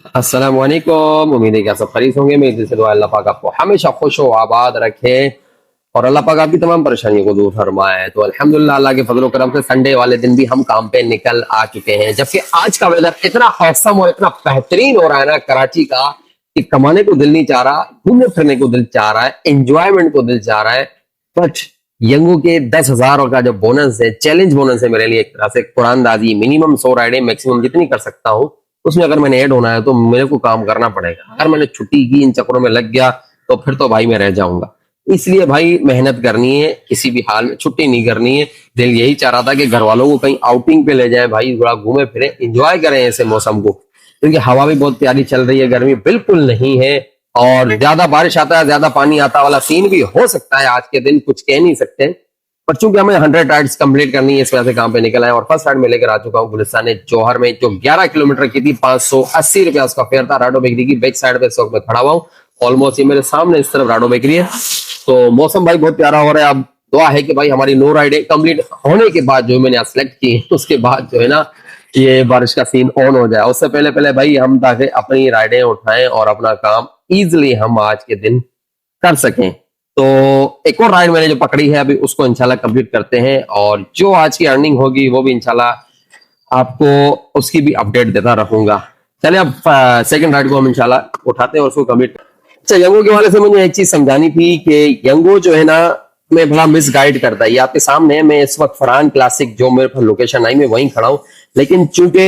अस्सलाम वालेकुम। उम्मीद है कि आप सब खरीद होंगे। मेरी दिल से दुआ अल्लाह पाक आपको हमेशा खुश हो आबाद रखे और अल्लाह पाक आपकी तमाम परेशानियों को दूर फरमाए। तो अल्हम्दुलिल्लाह अल्लाह के फजल करम से संडे वाले दिन भी हम काम पे निकल आ चुके हैं, जबकि आज का वेदर इतना औसम और इतना बेहतरीन हो रहा है ना कराची का कि कमाने को दिल नहीं चाह रहा, घूमने फिरने को दिल चाह रहा है, एंजॉयमेंट को दिल चाह रहा है। बट यंगू के 10,000 का जो बोनस है, चैलेंज बोनस है मेरे लिए एक तरह से कुरानदाजी। मिनिमम 100 राइडें मैक्सिमम जितनी कर सकता हूँ उसमें अगर मैंने ऐड होना है तो मेरे को काम करना पड़ेगा। अगर मैंने छुट्टी की इन चक्करों में लग गया तो फिर तो भाई मैं रह जाऊंगा। इसलिए भाई मेहनत करनी है, किसी भी हाल में छुट्टी नहीं करनी है। दिल यही चाह रहा था कि घर वालों को कहीं आउटिंग पे ले जाए भाई, थोड़ा घूमे फिरे, एंजॉय करें ऐसे मौसम को, क्योंकि हवा भी बहुत प्यारी चल रही है, गर्मी बिल्कुल नहीं है और ज्यादा बारिश आता है ज्यादा पानी आता वाला सीन भी हो सकता है आज के दिन, कुछ कह नहीं सकते। पर चूंकि हमें 100 राइड्स कंप्लीट करनी है इस वजह से काम पे निकल आए और फर्स्ट राइड में लेकर आ चुका हूँ गुलिस्तान जौहर में, जो 11 किलोमीटर की थी। 580 रुपया उसका फेयर था। राडो बेकरी की बैक साइड पे इस वक्त मैं खड़ा हुआ हूँ। ऑलमोस्ट ये मेरे सामने इस तरफ राडो बेकरी है। तो मौसम भाई बहुत प्यारा हो रहा है। अब दुआ है कि भाई हमारी 9 राइडें कंप्लीट होने के बाद जो मैंने सेलेक्ट की उसके बाद जो है ना ये बारिश का सीन ऑन हो जाए। उससे पहले पहले भाई हम ताकि अपनी राइडें उठाएं और अपना काम इजिली हम आज के दिन कर सकें। तो एक और राइड मैंने जो पकड़ी है अभी उसको इंशाल्लाह कंप्लीट करते हैं और जो आज की अर्निंग होगी वो भी इंशाल्लाह आपको उसकी भी अपडेट देता रहूंगा। चलिए अब सेकंड राइड को हम इंशाल्लाह उठाते हैं और उसको कंप्लीट। अच्छा, यंगो के वाले से मुझे एक चीज समझानी थी कि यंगो जो है ना मैं बड़ा मिस गाइड करता है। ये आपके सामने है, मैं इस वक्त फरहान क्लासिक जो मेरे पास लोकेशन आई मैं वहीं खड़ा हूँ, लेकिन चूंकि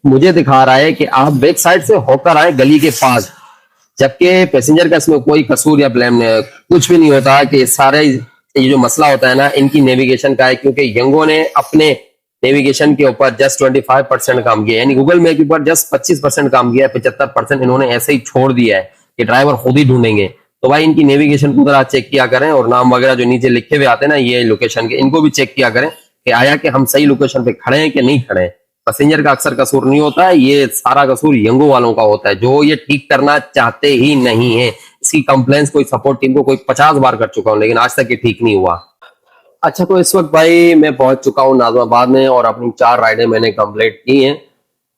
मुझे दिखा रहा है कि आप बैक साइड से होकर आए गली के पास, जबकि पैसेंजर का इसमें कोई कसूर या ब्लेम कुछ भी नहीं होता। कि सारे ये जो मसला होता है ना इनकी नेविगेशन का है, क्योंकि यंगो ने अपने नेविगेशन के ऊपर जस्ट 25% काम किया, यानी गूगल मैप के ऊपर जस्ट 25% काम किया है। 75% इन्होंने ऐसे ही छोड़ दिया है कि ड्राइवर खुद ही ढूंढेंगे। तो भाई इनकी नेविगेशन को जरा चेक किया करें और नाम वगैरह जो नीचे लिखे हुए आते हैं ना ये लोकेशन के, इनको भी चेक किया करें कि आया कि हम सही लोकेशन पे खड़े हैं कि नहीं खड़े हैं। पैसेंजर का अक्सर कसूर नहीं होता है, ये सारा कसूर यंगो वालों का होता है जो ये ठीक करना चाहते ही नहीं है। इसकी कंप्लेंट्स कोई सपोर्ट टीम को कोई 50 बार कर चुका हूं लेकिन आज तक ये ठीक नहीं हुआ। अच्छा, तो इस वक्त भाई मैं पहुंच चुका हूँ नाजमाबाद में और अपनी 4 राइडें मैंने कंप्लीट की हैं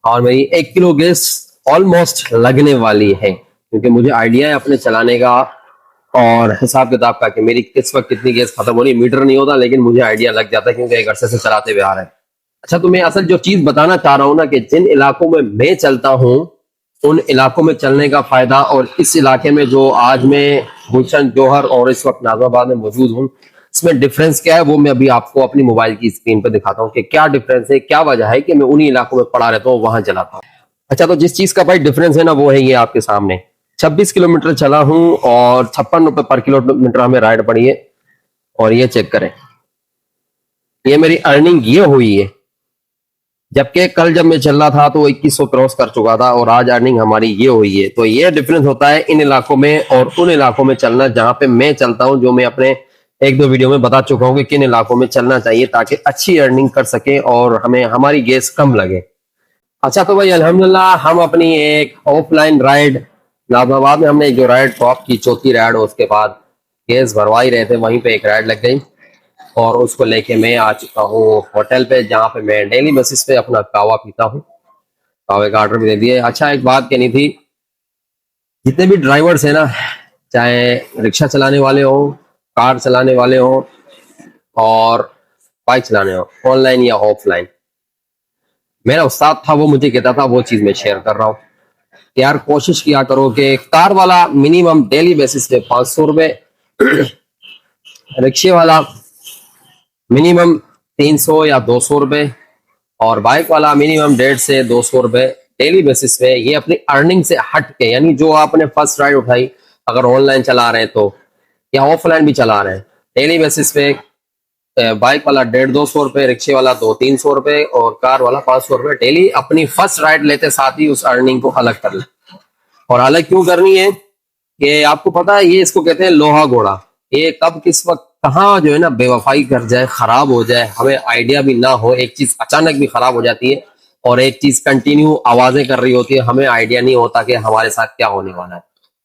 और मेरी 1 किलो गैस ऑलमोस्ट लगने वाली है, क्योंकि मुझे आइडिया है अपने चलाने का और हिसाब किताब का कि मेरी किस वक्त कितनी गैस खत्म हो रही है। मीटर नहीं होता लेकिन मुझे आइडिया लग जाता है क्योंकि एक अरसे से चलाते हुए आ रहे हैं। अच्छा, तो मैं असल जो चीज बताना चाह रहा हूँ ना कि जिन इलाकों में मैं चलता हूँ उन इलाकों में चलने का फायदा और इस इलाके में जो आज मैं गुलशन जौहर और इस वक्त नाजमाबाद में मौजूद हूँ इसमें डिफरेंस क्या है वो मैं अभी आपको अपनी मोबाइल की स्क्रीन पर दिखाता हूँ कि क्या डिफरेंस है, क्या वजह है कि मैं उन्हीं इलाकों में पड़ा रहता हूँ वहां चलाता हूँ। अच्छा, तो जिस चीज का भाई डिफरेंस है ना वो है ये आपके सामने। 26 किलोमीटर चला हूँ और 56 रुपए पर किलोमीटर हमें राइड पड़ी है और ये चेक करें, ये मेरी अर्निंग ये हुई है। जबकि कल जब मैं चल रहा था तो 2100 क्रॉस कर चुका था और आज अर्निंग हमारी ये हुई है। तो ये डिफरेंस होता है इन इलाकों में और उन इलाकों में चलना जहां पे मैं चलता हूं, जो मैं अपने 1-2 वीडियो में बता चुका हूं कि किन इलाकों में चलना चाहिए ताकि अच्छी अर्निंग कर सके और हमें हमारी गैस कम लगे। अच्छा, तो भाई अल्हम्दुलिल्लाह हम अपनी एक ऑफलाइन राइड नाजमाबाद में हमने जो राइड टॉप की चौथी राइड उसके बाद गैस भरवा ही रहे थे, वहीं पे एक राइड लग गई और उसको लेके मैं आ चुका हूँ होटल पे, जहाँ पे मैं डेली बेसिस पे अपना कावा पीता हूँ। कावे का ऑर्डर भी दे दिए। अच्छा, एक बात कहनी थी, जितने भी ड्राइवर्स हैं ना, चाहे रिक्शा चलाने वाले हो, कार चलाने वाले हो और बाइक चलाने हो, ऑनलाइन या ऑफलाइन, मेरा उस्ताद था वो मुझे कहता था वो चीज मैं शेयर कर रहा हूँ। यार कोशिश किया करो कि कार वाला मिनिमम डेली बेसिस पे 500 रुपए, रिक्शे वाला मिनिमम 300 या 200 रुपए और बाइक वाला मिनिमम 150 से 200 रुपए डेली बेसिस पे। ये अपनी अर्निंग से हट के, यानी जो आपने फर्स्ट राइड उठाई अगर ऑनलाइन चला रहे हैं तो या ऑफलाइन भी चला रहे हैं, डेली बेसिस पे बाइक वाला 150-200 रुपए, रिक्शे वाला 200-300 रुपए और कार वाला 500 रुपए डेली अपनी फर्स्ट राइड लेते साथ ही उस अर्निंग को अलग कर ले। और अलग क्यों करनी है कि आपको पता है ये इसको कहते हैं लोहा घोड़ा। ये कब किस वक्त कहाँ जो है ना बेवफाई कर जाए, खराब हो जाए, हमें आइडिया भी ना हो। एक चीज अचानक भी खराब हो जाती है और एक चीज कंटिन्यू आवाजें कर रही होती है, हमें आइडिया नहीं होता कि हमारे साथ क्या होने वाला है।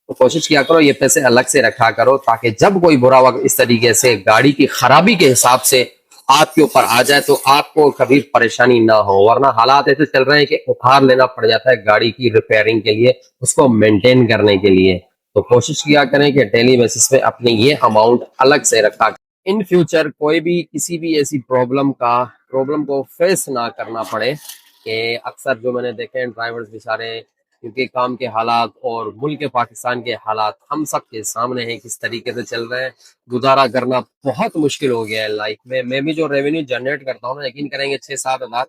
तो कोशिश किया करो ये पैसे अलग से रखा करो ताकि जब कोई बुरा वक्त इस तरीके से गाड़ी की खराबी के हिसाब से आपके ऊपर आ जाए तो आपको कभी परेशानी ना हो, वरना हालात ऐसे चल रहे हैं कि उधार लेना पड़ जाता है गाड़ी की रिपेयरिंग के लिए, उसको मेंटेन करने के लिए। तो कोशिश किया करें कि डेली बेसिस पे अपने ये अमाउंट अलग से रखा करें। इन फ्यूचर कोई भी किसी भी ऐसी प्रॉब्लम को फेस ना करना पड़े, कि अक्सर जो मैंने देखे हैं ड्राइवर्स बेचारे, क्योंकि काम के हालात और मुल्क पाकिस्तान के हालात हम सब के सामने हैं किस तरीके से चल रहे हैं, गुजारा करना बहुत मुश्किल हो गया है लाइफ में। मैं भी जो रेवेन्यू जनरेट करता हूँ ना, यकीन करेंगे 6-7 हज़ार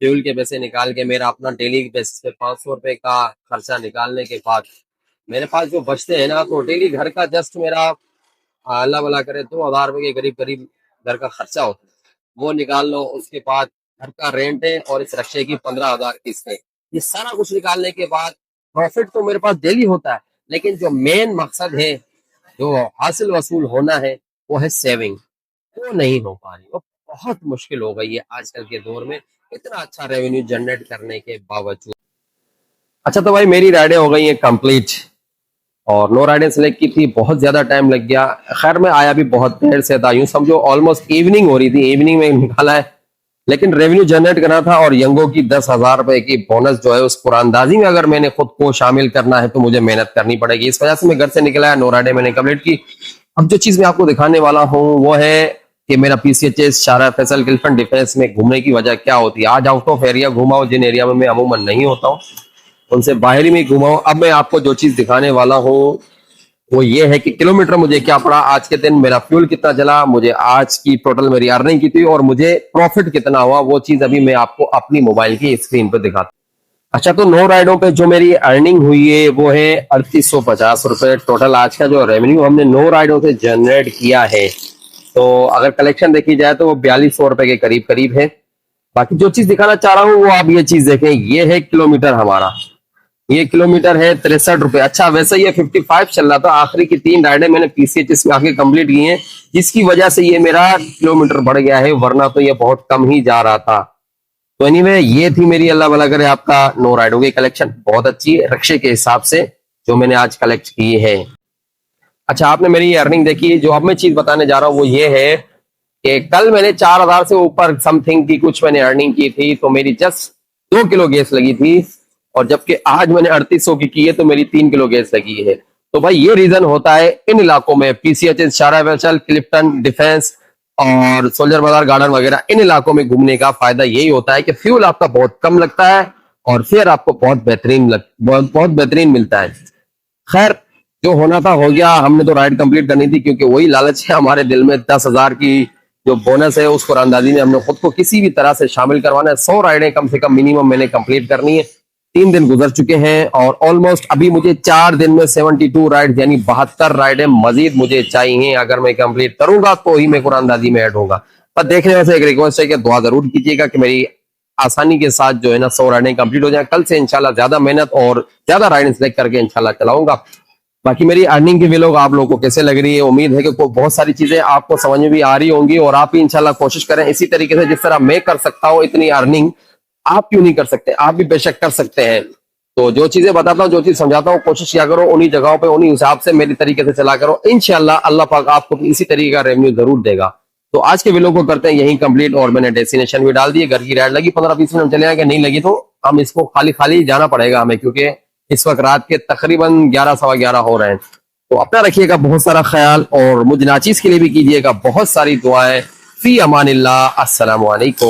फ्यूल के पैसे निकाल के मेरा अपना डेली बेसिस पे 500 रुपए का खर्चा निकालने के बाद मेरे पास जो बचते हैं ना, तो डेली घर का जस्ट मेरा अल्लाह भला करे 2,000 रुपए के करीब करीब घर का खर्चा होता है, वो निकाल लो। उसके बाद घर का रेंट है और इस रक्शे की 15,000 किस्त है। ये सारा कुछ निकालने के बाद प्रॉफिट तो मेरे पास डेली होता है, लेकिन जो मेन मकसद है, जो हासिल वसूल होना है, वो है सेविंग। वो नहीं हो पा रही, वो बहुत मुश्किल हो गई है आजकल के दौर में, इतना अच्छा रेवेन्यू जनरेट करने के बावजूद। अच्छा तो भाई मेरी राइडें हो गई हैं कंप्लीट, और नो राइडें सेलेक्ट की थी, बहुत ज्यादा टाइम लग गया। खैर मैं आया भी बहुत देर से था, यूं समझो ऑलमोस्ट इवनिंग हो रही थी, इवनिंग में निकाला है। लेकिन रेवेन्यू जनरेट करना था, और यंगो की 10,000 रुपए की बोनस जो है उस कुरानदाजी में अगर मैंने खुद को शामिल करना है तो मुझे मेहनत करनी पड़ेगी। इस वजह से मैं घर से निकला है, नो राइडें मैंने कंप्लीट की। अब जो चीज मैं आपको दिखाने वाला हूँ वो है कि मेरा पीसीएचएस शारा फैसल गिलफन डिफेंस में घूमने की वजह क्या होती है। आज आउट ऑफ एरिया घुमाओ, जिन एरिया में मैं अमूमन नहीं होता हूँ उनसे बाहर ही में घुमाओ। अब मैं आपको जो चीज दिखाने वाला हूँ वो ये है कि किलोमीटर मुझे क्या पड़ा आज के दिन, मेरा फ्यूल कितना चला, मुझे आज की टोटल मेरी अर्निंग कितनी और मुझे प्रॉफिट कितना हुआ, वो चीज अभी मैं आपको अपनी मोबाइल की स्क्रीन पर दिखाता हूँ। अच्छा तो 9 राइडों पे जो मेरी अर्निंग हुई है वो है 3850 रुपए टोटल। आज का जो रेवेन्यू हमने 9 राइडों से जनरेट किया है, तो अगर कलेक्शन देखी जाए तो वो 4200 रुपए के करीब करीब है। बाकी जो चीज दिखाना चाह रहा हूँ वो आप ये चीज देखें, ये है किलोमीटर हमारा, ये किलोमीटर है 63 रुपए। अच्छा वैसे ये 55 चल रहा था, आखिरी की 3 राइडें मैंने पीसीएचएस में आके कंप्लीट की हैं, जिसकी वजह से ये मेरा किलोमीटर बढ़ गया है, वरना तो ये बहुत कम ही जा रहा था। तो एनीवे ये थी मेरी, अल्लाह भला करे आपका 9 राइडों की कलेक्शन, बहुत अच्छी है रक्शे के हिसाब से जो मैंने आज कलेक्ट की है। अच्छा आपने मेरी अर्निंग देखी, जो अब मैं चीज बताने जा रहा हूँ वो ये है कि कल मैंने 4,000 से ऊपर समथिंग की कुछ मैंने अर्निंग की थी, तो मेरी जस्ट 2 किलो गैस लगी थी, और जबकि आज मैंने 3800 की है तो मेरी 3 किलो गैस लगी है। तो भाई ये रीजन होता है इन इलाकों में, पीसीएचएस शारा फैसल क्लिफ्टन डिफेंस और सोल्जर बाजार गार्डन वगैरह, इन इलाकों में घूमने का फायदा यही होता है कि फ्यूल आपका बहुत कम लगता है और फिर आपको बहुत बेहतरीन मिलता है। खैर जो होना था हो गया, हमने तो राइड कंप्लीट करनी थी, क्योंकि वही लालच है हमारे दिल में, 10,000 की जो बोनस है उस कुरानदाजी में हमने खुद को किसी भी तरह से शामिल करवाना है। 100 राइडें कम से कम मिनिमम मैंने कंप्लीट करनी है। 3 दिन गुजर चुके हैं और ऑलमोस्ट अभी मुझे 4 दिन में 72 राइड यानी 72 राइडें मजीद मुझे चाहिए। अगर मैं कंप्लीट करूंगा तो ही मैं कुरानदाजी में ऐड होगा। पर देखने में से एक रिक्वेस्ट है कि दुआ जरूर कीजिएगा कि मेरी आसानी के साथ जो है ना 100 राइडें कंप्लीट हो जाए। कल से इंशाल्लाह ज्यादा मेहनत और ज्यादा राइडें सिलेक्ट करके इंशाल्लाह चलाऊंगा। बाकी मेरी अर्निंग की व्लॉग आप लोगों को कैसे लग रही है, उम्मीद है कि बहुत सारी चीजें आपको समझ में भी आ रही होंगी, और आप भी इंशाल्लाह कोशिश करें इसी तरीके से, जिस तरह मैं कर सकता हूँ इतनी अर्निंग आप क्यों नहीं कर सकते, आप भी बेशक कर सकते हैं। तो जो चीजें बताता हूँ, जो चीज समझाता हूँ, कोशिश किया करो उन्हीं जगहों पे उन्हीं हिसाब से मेरी तरीके से चला करो, इंशाल्लाह अल्लाह पाक आपको इसी तरीके का रेवेन्यू जरूर देगा। तो आज के वीडियो को करते हैं यहीं कंप्लीट, और मैंने डेस्टिनेशन भी डाल दी, घर की राइड लगी 15-20 मिनट चले आएंगे, नहीं लगी तो हम इसको खाली खाली जाना पड़ेगा हमें, क्योंकि इस वक्त रात के तकरीबन 11-11:15 हो रहे हैं। तो अपना रखिएगा बहुत सारा ख्याल, और मुझ नाचीज के लिए भी कीजिएगा बहुत सारी दुआएं। फी अमानिल्लाह, अस्सलामु अलैकुम।